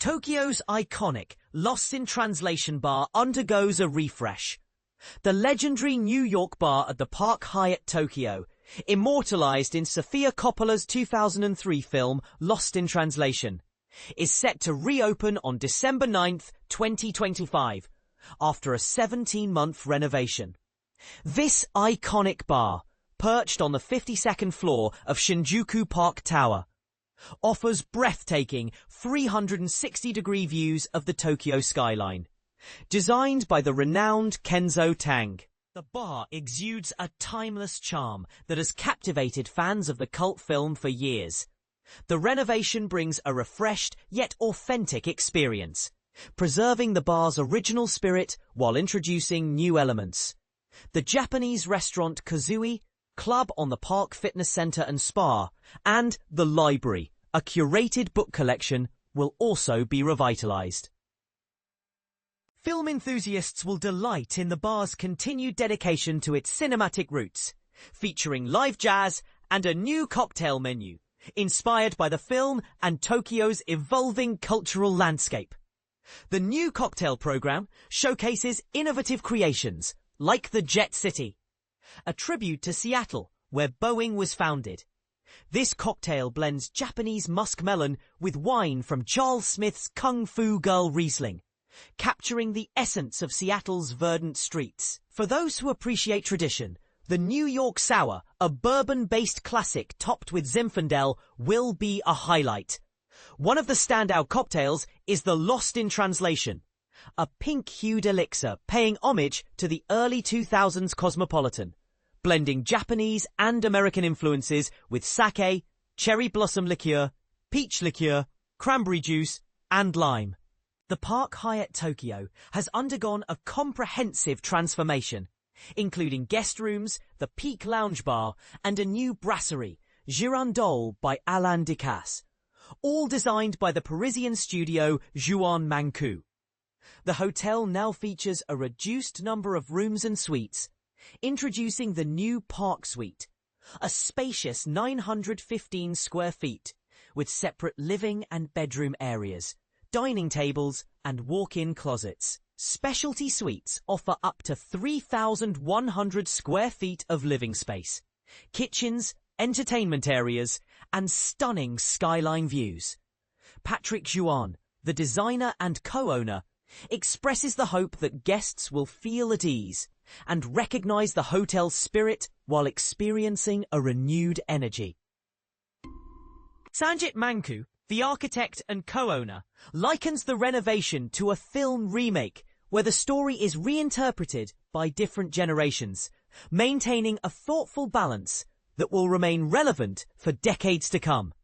Tokyo's iconic Lost in Translation bar undergoes a refresh. The legendary New York bar at the Park Hyatt Tokyo, immortalized in Sofia Coppola's 2003 film Lost in Translation, is set to reopen on December 9th, 2025, after a 17-month renovation. This iconic bar, perched on the 52nd floor of Shinjuku Park Tower, offers breathtaking 360-degree views of the Tokyo skyline. Designed by the renowned Kenzo Tang, the bar exudes a timeless charm that has captivated fans of the cult film for years. The renovation brings a refreshed yet authentic experience, preserving the bar's original spirit while introducing new elements. The Japanese restaurant Kazui, club on the Park Fitness Center and Spa, and the library, a curated book collection, will also be revitalized. Film enthusiasts will delight in the bar's continued dedication to its cinematic roots, featuring live jazz and a new cocktail menu, inspired by the film and Tokyo's evolving cultural landscape. The new cocktail program showcases innovative creations like the Jet City, a tribute to Seattle, where Boeing was founded. This cocktail blends Japanese muskmelon with wine from Charles Smith's Kung Fu Girl Riesling, capturing the essence of Seattle's verdant streets. For those who appreciate tradition, the New York Sour, a bourbon-based classic topped with Zinfandel, will be a highlight. One of the standout cocktails is the Lost in Translation, a pink-hued elixir paying homage to the early 2000s cosmopolitan, blending Japanese and American influences with sake, cherry blossom liqueur, peach liqueur, cranberry juice, and lime. The Park Hyatt Tokyo has undergone a comprehensive transformation, including guest rooms, the Peak Lounge Bar, and a new brasserie, Girandole by Alain Ducasse, all designed by the Parisian studio Juan Mancu. The hotel now features a reduced number of rooms and suites, introducing the new Park Suite, a spacious 915 square feet with separate living and bedroom areas, dining tables, and walk-in closets. Specialty suites offer up to 3,100 square feet of living space, kitchens, entertainment areas, and stunning skyline views. Patrick Juan, the designer and co-owner, expresses the hope that guests will feel at ease and recognize the hotel's spirit while experiencing a renewed energy. Sanjit Manku, the architect and co-owner, likens the renovation to a film remake where the story is reinterpreted by different generations, maintaining a thoughtful balance that will remain relevant for decades to come.